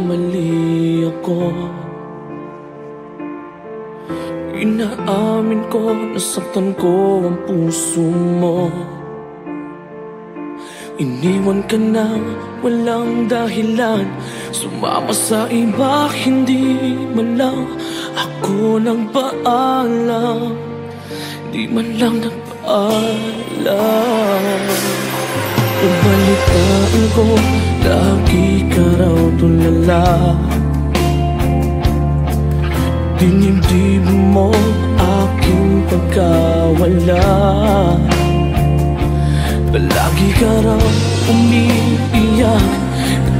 nagkamali ako. Inaamin ko, nasaktan ko ang puso mo. Iniwan ka na walang dahilan, sumama sa iba, hindi man lang ako nagpaalam, di man lang nagpaalam. Nabalitaan ko, lagi ka raw tulala. Dinibdib mo aking pagkawala. Palagi ka raw umiiyak,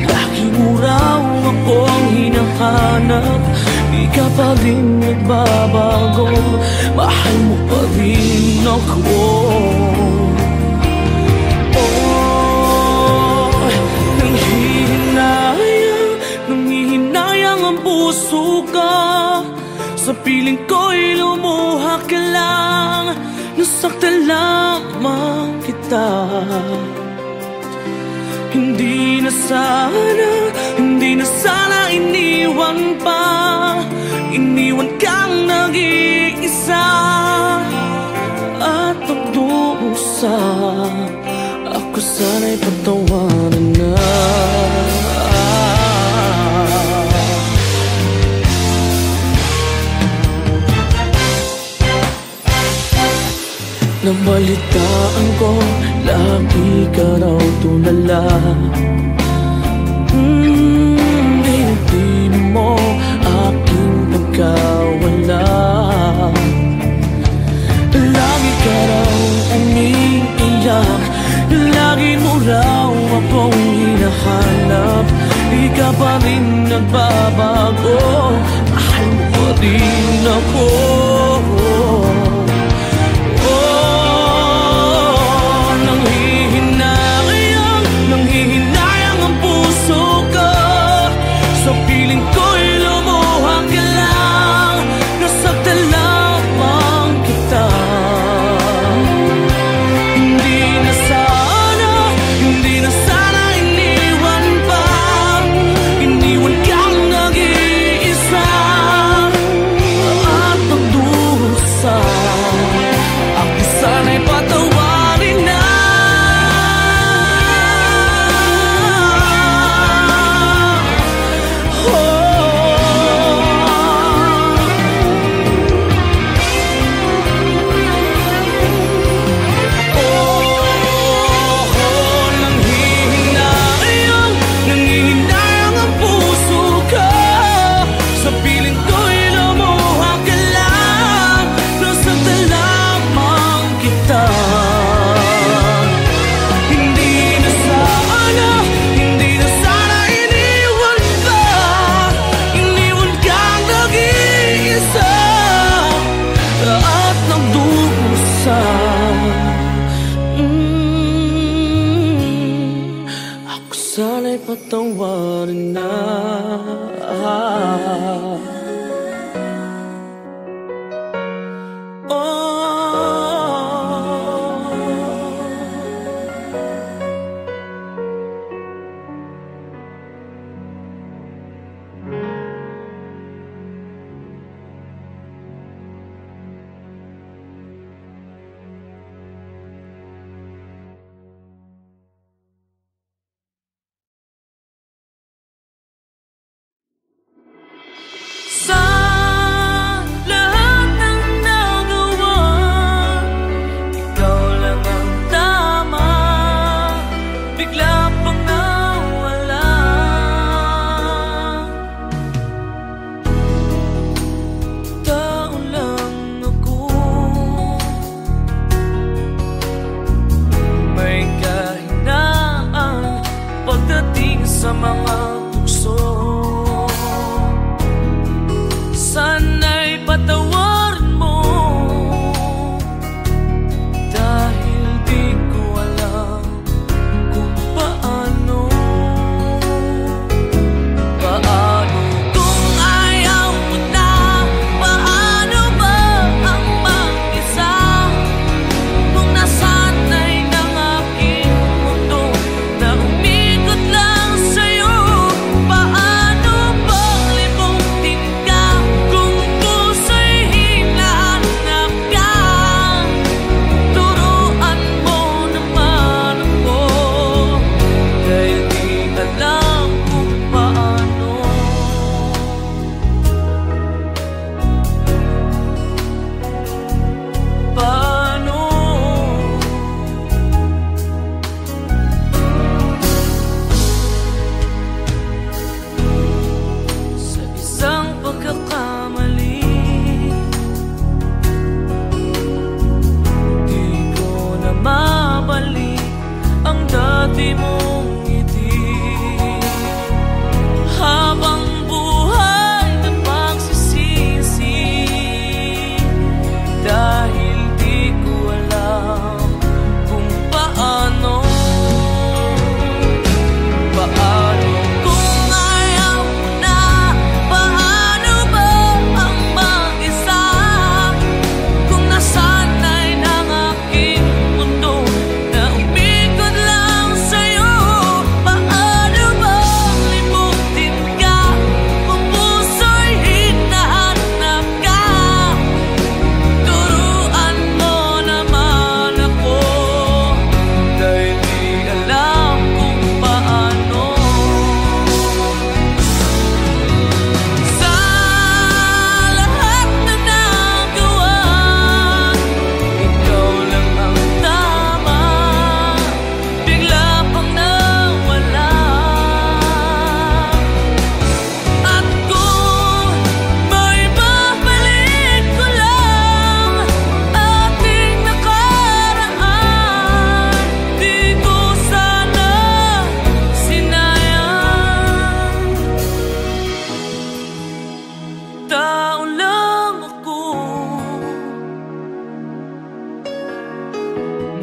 lagi mo raw akong hinahanap. Di ka pa rin nagbabago, mahal mo pa rin ako. Nanghihinayang ang puso ka. Sa piling ko'y lumuha ka lang, nasaktan lamang kita. Hindi na sana iniwan pa. Iniwan kang nag-iisa at nagdusa. Ako sana'y patawarin na. Nabalitaan ko, lagi ka raw tulala. Hindi mo aking pagkawala. Lagi ka raw umiiyak, lagi mo raw akong hinahanap. Di ka pa rin nagbabago, mahal mo pa rin ako. Nanghihinayang ang puso ko. Sa piling ko'y lumuha ka lang, nasaktan lamang kita. Hindi na sana iniwan pa. Iniwan kang nag-iisa at nagdusa. Ako sana'y patawarin na. Ako sana'y patawarin na.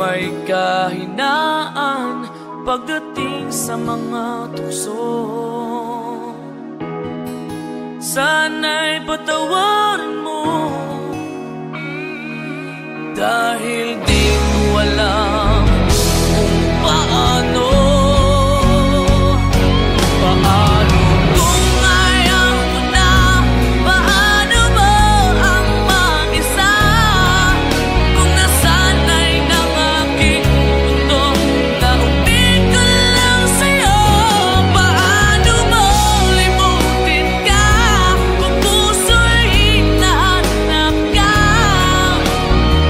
may kahinaan pagdating sa mga tukso. Sana'y patawarin mo, dahil di ko alam kung paano. Paano kung ayaw mo na? Paano mo ang mag-isa? Kung nasanay ng aking mundo na umig ko lang sa'yo. Paano mo limutin ka kung puso'y hinahanap ka?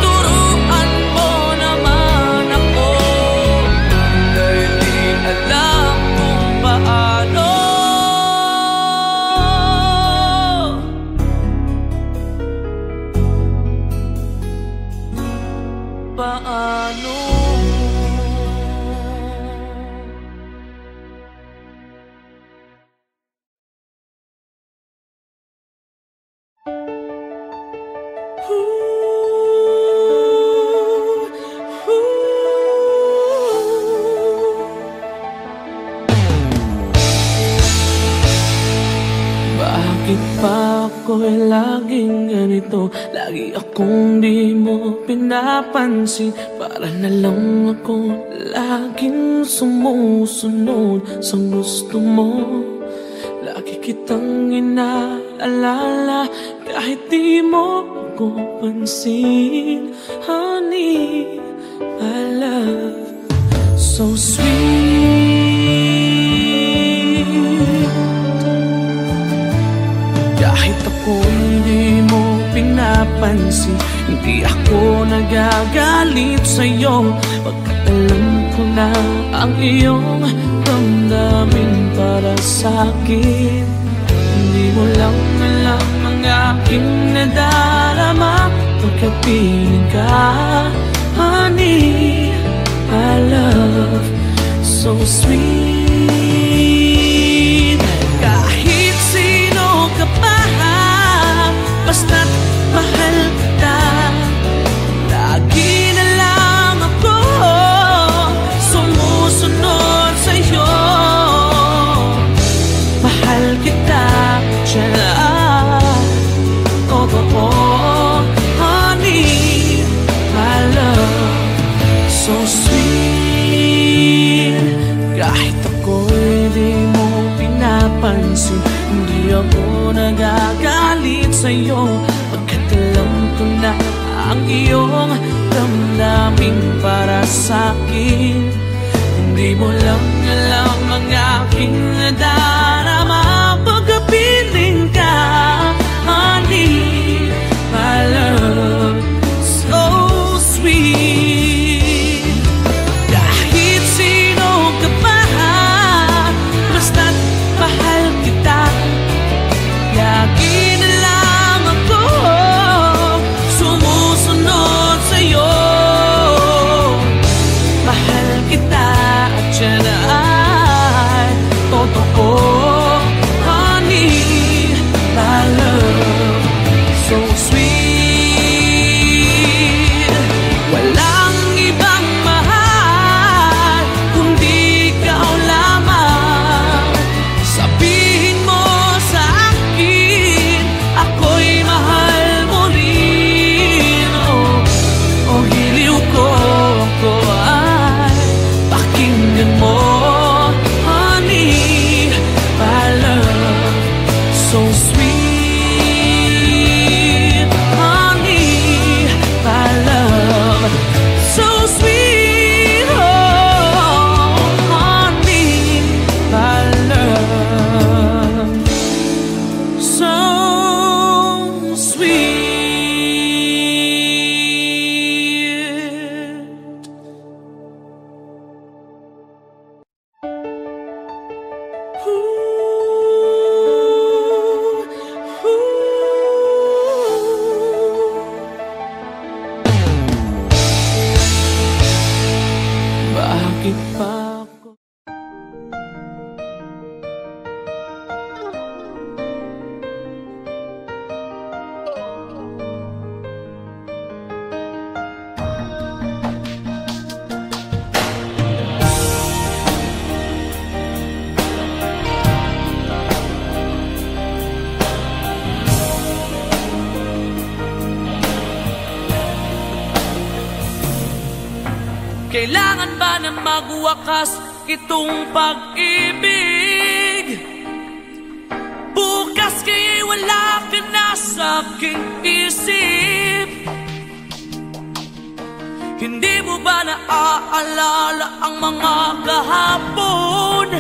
Turuan mo naman ako, dahil di alam kung paano. Paano? Bakit pa ako'y laging ganito? Lagi akong di mo pinapansin. Para na lang ako laging sumusunod sa gusto mo. Lagi kitang inaalala kahit di mo ako pansin. Honey, my love, so sweet. Kahit ako hindi mo pinapansin, hindi ako nagagalit sa'yo, pagkat alam ko na ang iyong damdamin para sa'kin. Hindi mo lang alam ang aking nadarama pagkapiling ka. Honey, my love, so sweet. Kahit sino ka pa, basta't mahal kita. Lagi na lang ako sumusunod sa'yo. Mahal kita, tiyan, totoo. Honey, my love, so sweet. Kahit ako'y di mo pinapansin, hindi ako nagagalit sa'yo, pagkat alam ko na ang iyong damdamin para sa'kin. Hindi mo lang alam ang aking nadarama pagkapiling ka. Honey, my love, so sweet. Kahit sino ka pa, basta't mahal kita. Lagi na lang ako sumusunod sa'yo. Mahal kita at yan ay totoo. Kailangan ba na magwakas itong pag-ibig? Bukas kaya'y wala ka na sa aking isip. Hindi mo ba naaalala ang mga kahapon?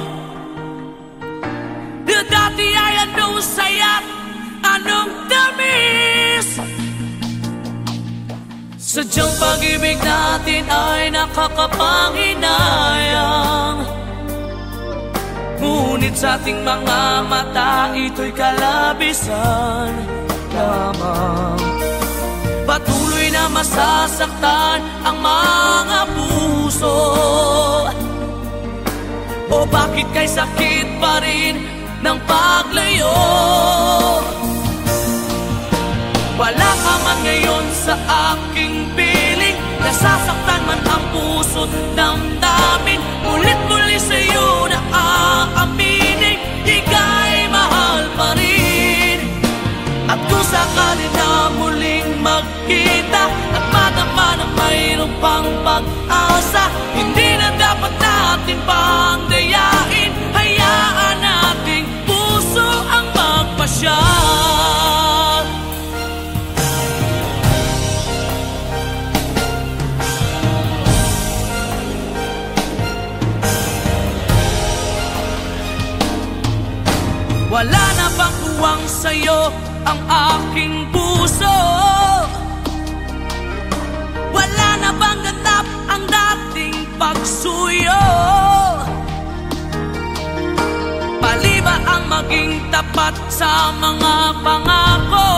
Na dati ay anong saya't anong tamis. Sadyang pag-ibig natin ay nakakapanghinayang, ngunit sa ating mga mata ito'y kalabisan lamang. Patuloy na masasaktan ang mga puso. O bakit kay sakit pa rin ng paglayo? Wala ka man ngayon sa aking piling, nasasaktan man ang puso't damdamin. Ulit-muli sa'yo na aaminin, ika'y mahal pa rin. At kung sakali na muling magkita at madama na mayroong pang pag-asa, hindi na dapat natin pang dayain. Hayaan nating puso ang magpasya. Wala na bang tuwang sa'yo ang aking puso? Wala na bang ganap ang dating pagsuyo? Mali ba ang maging tapat sa mga pangako?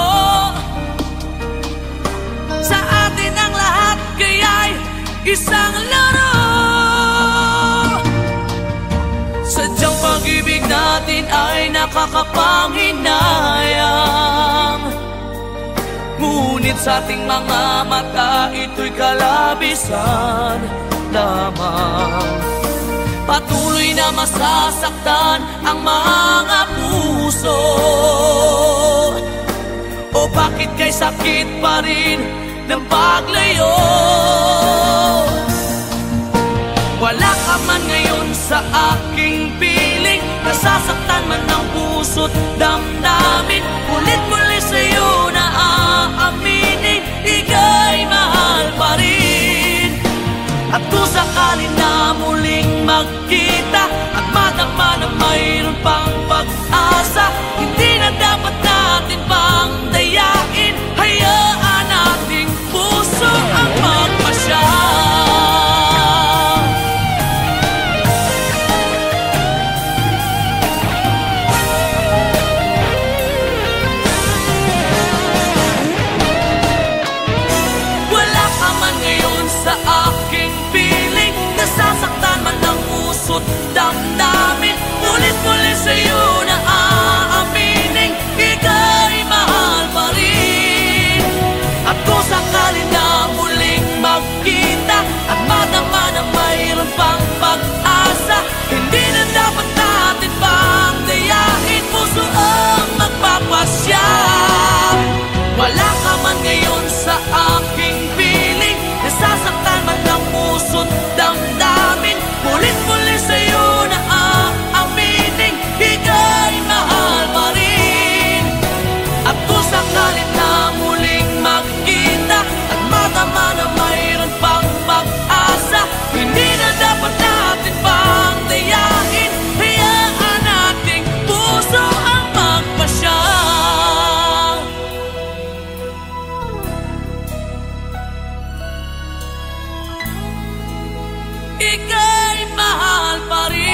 Sa atin ang lahat kaya'y isang laro. Sadyang pag-ibig natin ay nakakapanghinayang, ngunit sa ating mga mata ito'y kalabisan lamang. Patuloy na masasaktan ang mga puso. O bakit kay sakit pa rin ng paglayo? Wala ka man ngayon sa aking piling, nasasaktan man ang puso't damdamin. Ulit-muli sa'yo na aaminin, ika'y mahal pa rin. At kung sakali na muling magkita at madama na mayroon pang pag-asa, hindi na dapat natin pang dayain. Hayaan nating puso ang magpasya. Nasasaktan man ang puso't damdamin, ulit-muli sa'yo na aaminin, ika'y mahal pa rin. At kung sakali na muling magkita at madama na mayroon pang pag-asa, hindi na dapat natin pang dayain, puso ang magpapasya. Wala ka man ngayon sa aking piling, nasasaktan man ang puso't damdamin, ulit-muli sa'yo na aaminin, ika'y mahal pa rin. At kung sakali na muling magkita at madama na mayroon pang pag-asa, hindi na dapat natin pang dayain. Hayaan nating puso ang magpasya. Ika'y mahal pa rin.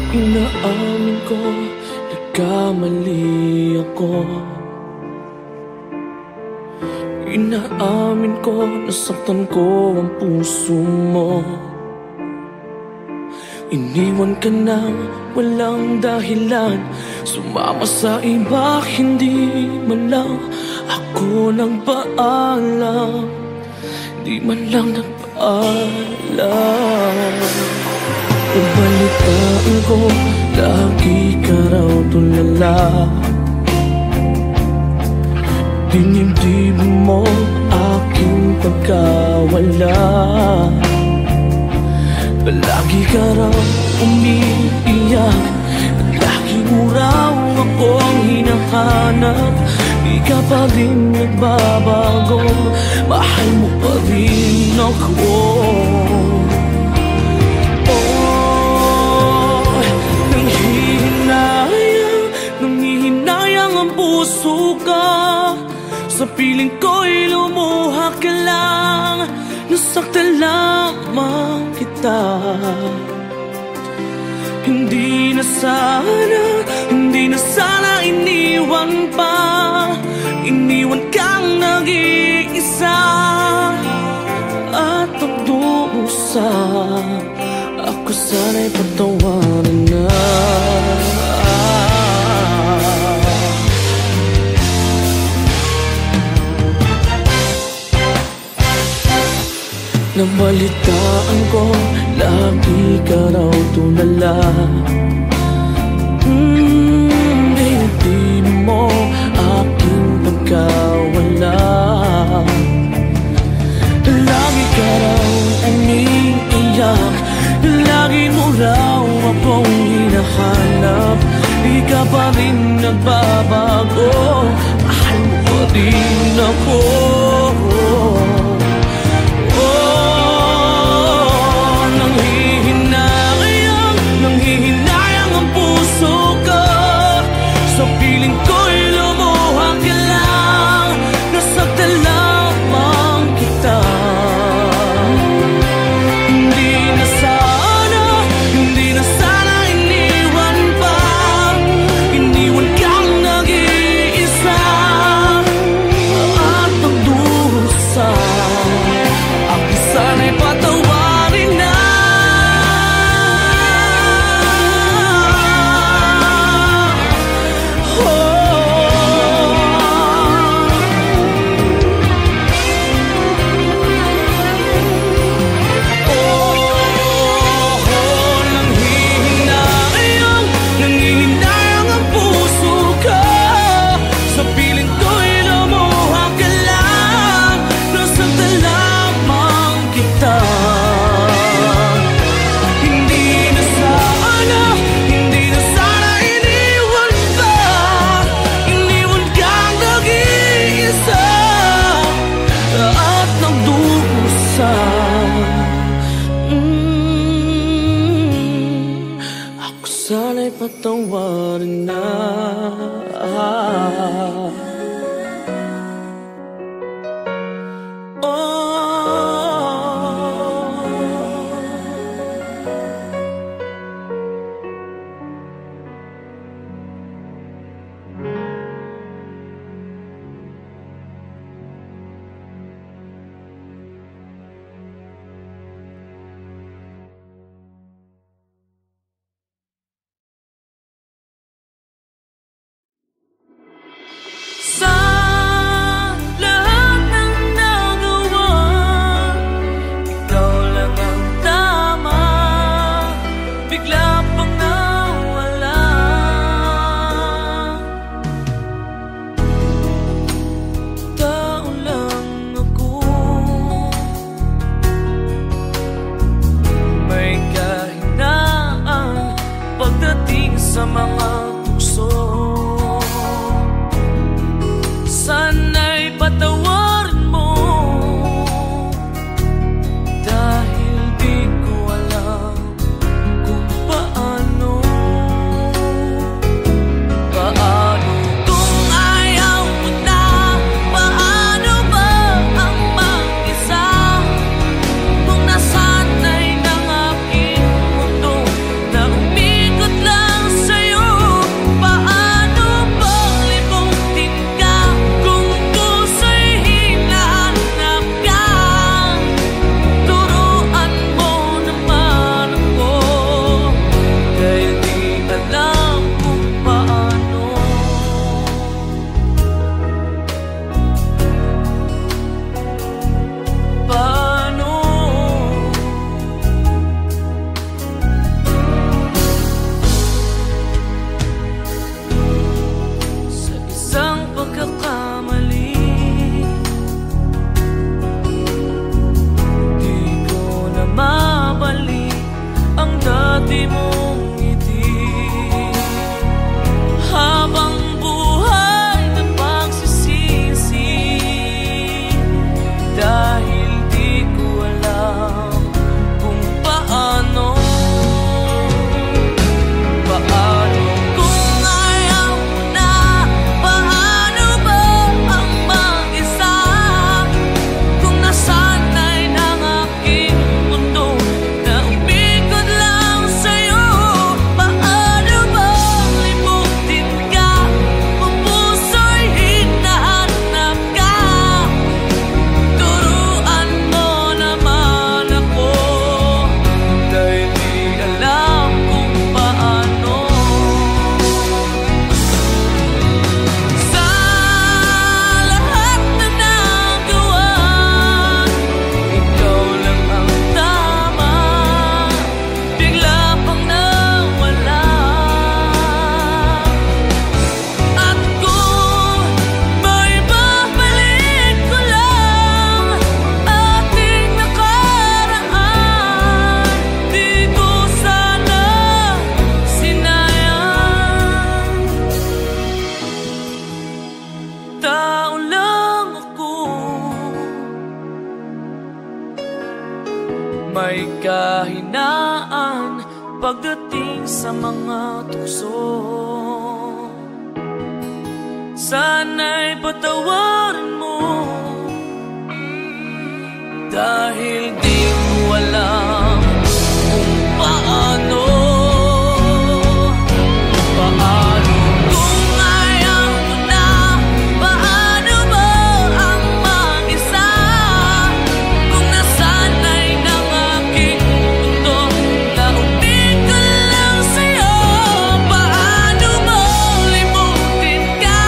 Inaamin ko, nagkamali ako. Inaamin ko, nasaktan ko ang puso mo. Iniwan ka na walang dahilan, sumama sa iba, hindi man lang ako nagpaalam, di man lang nagpaalam. Nabalitaan ko, lagi ka raw tulala, dinibdib mo aking pagkawala. Palagi ka raw umiiyak, lagi mo raw akong hinahanap. Di ka pa rin nagbabago, mahal mo pa rin ako. Oh, nanghihinayang ang puso ka, sa piling ko'y lumuha ka lang. Nasaktan lamang kita. Hindi na sana iniwan pa, iniwan kang nag-iisa at pagdusa. Ako sana'y patawarin na. Nabalitaan ko, lagi ka raw tulala, hindi mo aking pagkawala. Lagi ka raw umiiyak, lagi mo raw akong hinahanap. Di ka pa rin nagbabago, mahal mo pa rin ako. Nanghihinayang ang puso ko, sa piling ko'y lumuha ka lang. Nasaktan lamang kita. Hindi na sana iniwan pa, iniwan kang nag-iisa at pagdusa. may kahinaan pagdating sa mga tukso. Sana'y patawarin mo, dahil di ko alam kung paano. Paano kung ayaw mo na? Paano mo ang mag-isa? Kung nasanay ng aking mundo na umig ko lang sa'yo. Paano mo limutin ka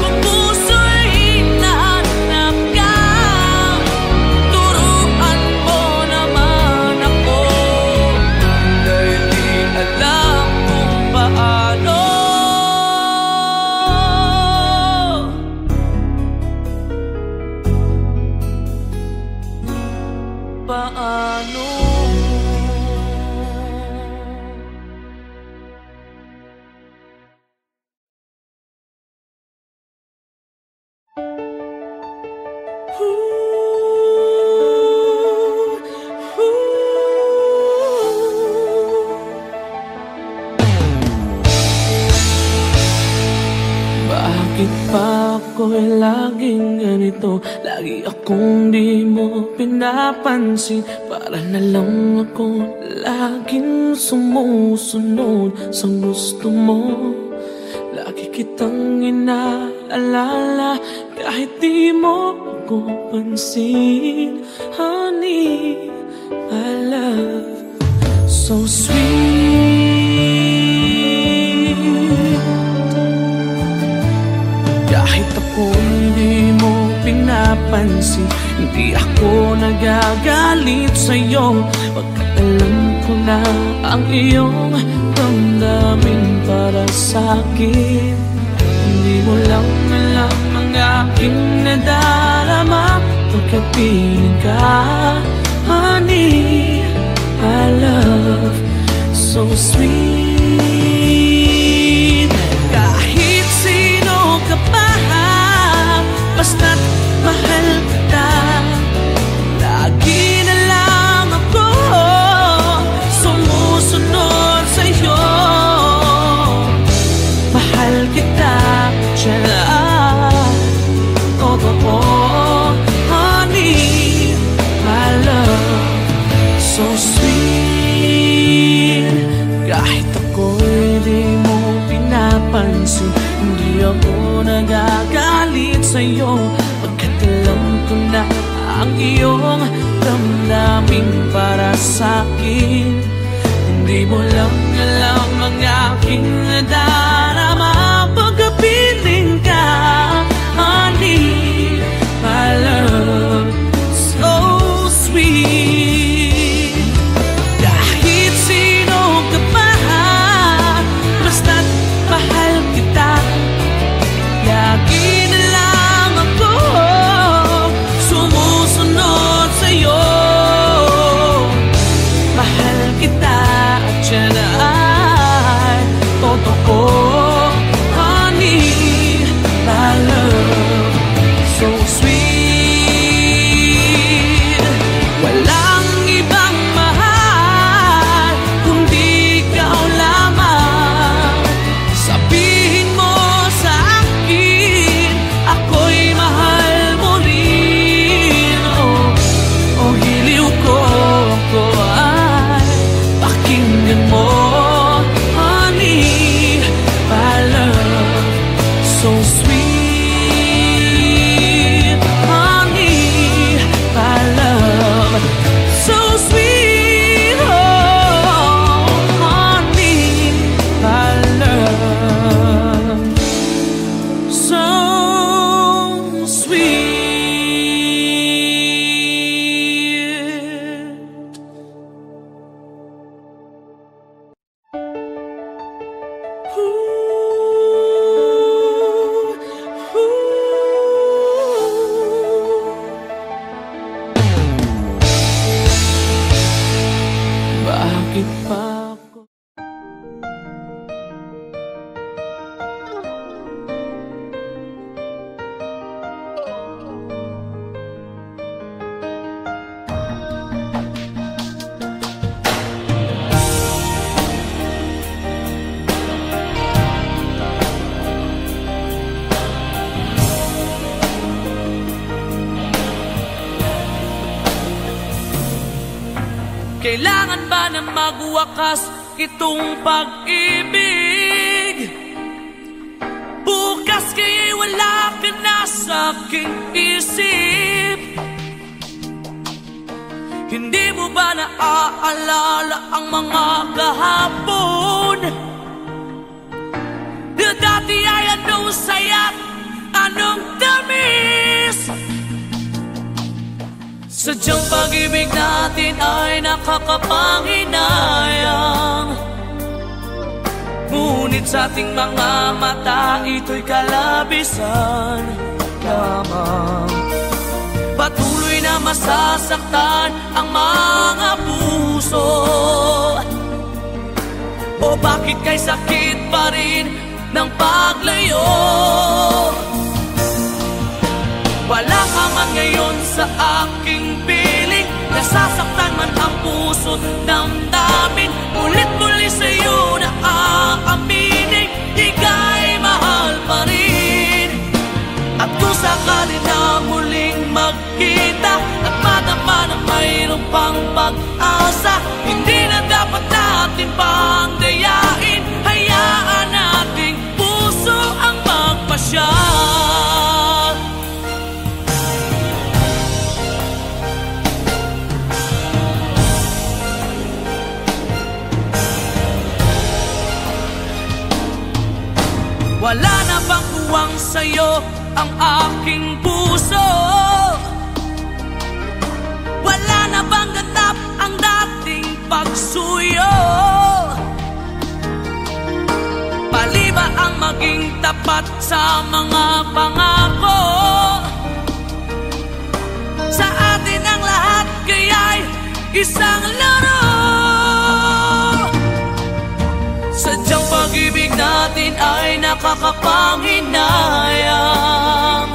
kung puso'y hinahanap ka? Turuan mo naman ako, dahil di alam kung paano. Paano? Bakit pa ako'y laging ganito? Lagi akong di mo pinapansin. Para na lang ako laging sumusunod sa gusto mo. Lagi kitang inaalala kahit di mo ako pansin. Honey, my love, so sweet. Kahit ako hindi mo pinapansin, hindi ako nagagalit sa'yo. Pagkat alam ko na ang iyong damdamin para sa'kin. Hindi mo lang alam ang aking nadarama pagkapiling ka. Honey, my love, so sweet. Kahit sino ka pa, basta't mahal kita. Lagi na lang ako sumusunod sa'yo. Mahal kita, tiyan. Totoo, honey, my love, so sweet. Kahit ako'y di mo pinapansin, hindi ako nagagalit sa'yo. Pagkat alam ko na ang iyong damdamin para sa'kin. Hindi mo lang alam ang aking nadarama pagkapiling ka. Honey, my love, so sweet. Kahit sino ka pa, basta't mahal kita. Lagi na lang ako sumusunod sa'yo. Mahal kita at yan ay totoo. Kailangan ba na magwakas itong pag-ibig? Bukas kaya'y wala ka na sa aking isip. Hindi mo ba naaalala ang mga kahapon? Na dati ay anong saya't anong tamis. Sadyang pag-ibig natin ay nakakapanghinayang, ngunit sa ating mga mata ito'y kalabisan lamang. Patuloy na masasaktan ang mga puso. O bakit kay sakit pa rin ng paglayo? Wala ka man ngayon sa aking piling, nasasaktan man ang puso't damdamin. Ulit-muli sa'yo na aaminin, ika'y mahal pa rin. At kung sakali na muling magkita at madama na mayroong pang pag-asa, hindi na dapat natin pang dayain. Hayaan nating puso ang magpasya. Wala na bang buwang sa'yo ang aking puso? Wala na bang ganap ang dating pagsuyo? Mali ba ang maging tapat sa mga pangako? Sa atin ang lahat kaya'y isang laro. Sadyang pag-ibig natin ay nakakapanghinayang,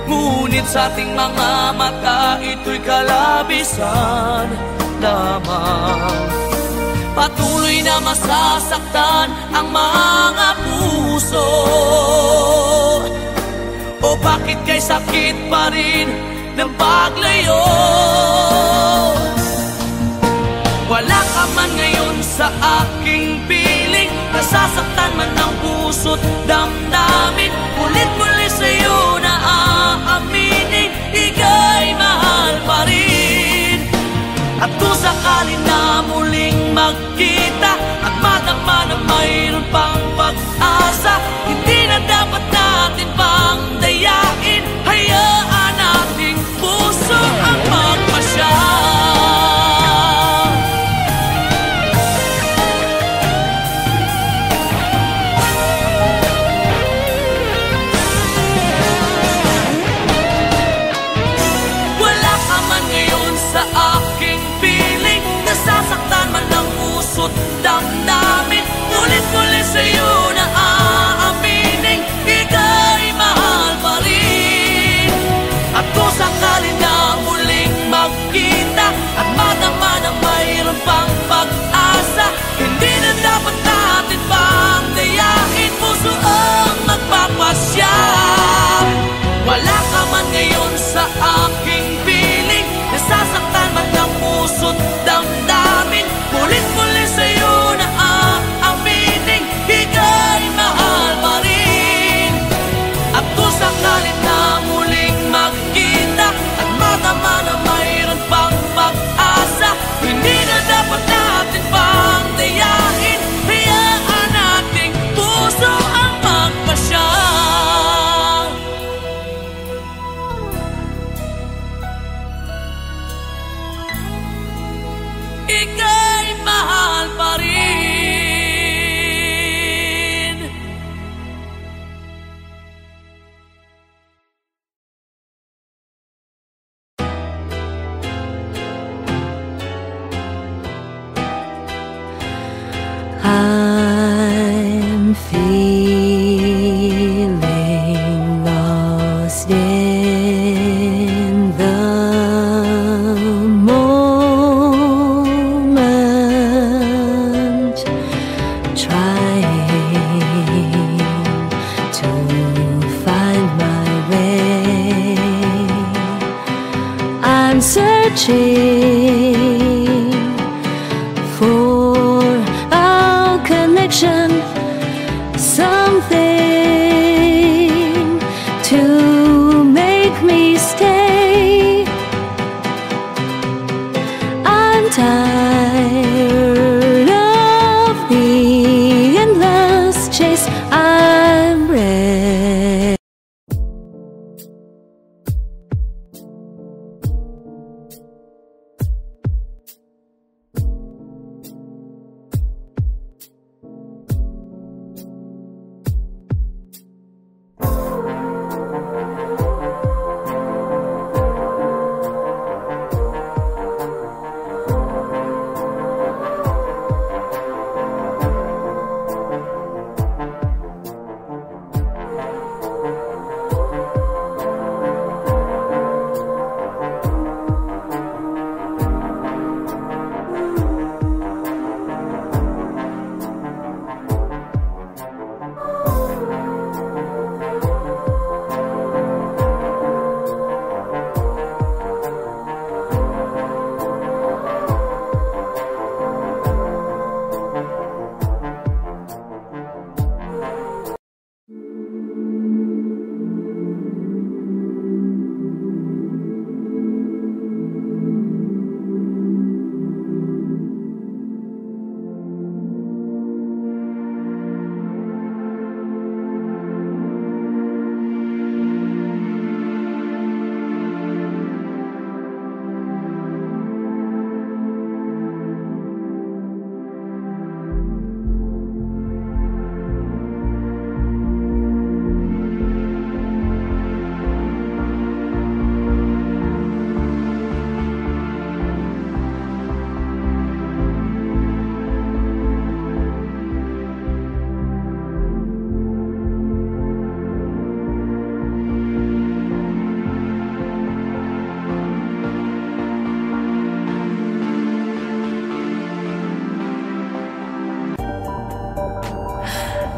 ngunit sa ating mga mata ito'y kalabisan lamang. Patuloy na masasaktan ang mga puso. O bakit kay sakit pa rin ng paglayo? Wala ka man ngayon sa aking piling, nasasaktan man ang puso't damdamin. Ulit-muli sa'yo na aaminin, ika'y mahal pa rin. At kung sakali na muling magkita at madama na mayroon pang pag-asa, hindi na dapat natin pang dayain. Hayaan nating puso ang magpasya. Nasasaktan man ang puso't damdamin, ulit-muli sa'yo na aaminin, ika'y mahal pa rin. At kung sakali na muling magkita at madama na mayroon pang pag-asa, hindi na dapat natin pang dayain, puso ang magpapasya. Wala ka man ngayon sa aking piling, nasasaktan man ang puso't damdamin, ulit-muli sa'yo na aaminin, ika'y mahal pa rin. At kung sakali na muling magkita at madama na mayroon pang pag-asa, hindi na dapat natin pang dayain. Hayaan nating puso ang magpasya. Ika'y mahal pa rin. I'm feeling lost in the moment. tired of the endless chase. I'm ready.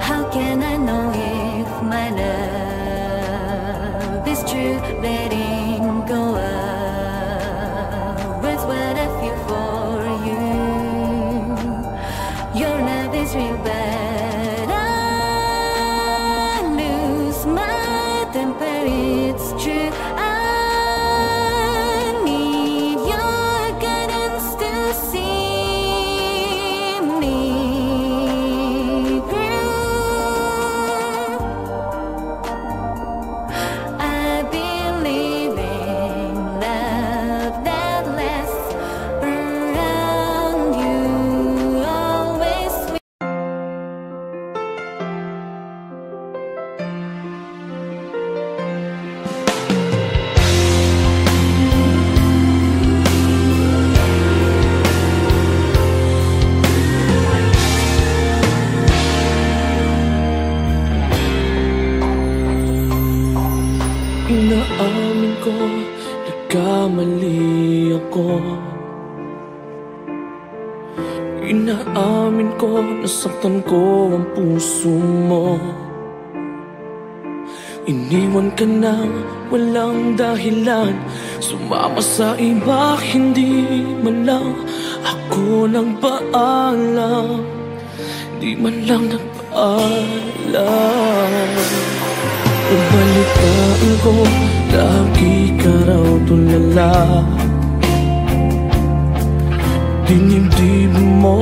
How can I know if my love is true? Letting go of words what I feel for you. Your love is real, but I lose my temper. It's true. I need your guidance to see me through. I believe in love that lasts around you always. Inaamin ko, nagkamali ako. Inaamin ko, nasaktan ko ang puso mo. Iniwan ka nang walang dahilan, sumama sa iba, hindi man lang ako nagpaalam. Di man lang nagpaalam. Nabalitaan ko, lagi ka raw tulala. Dinibdib mo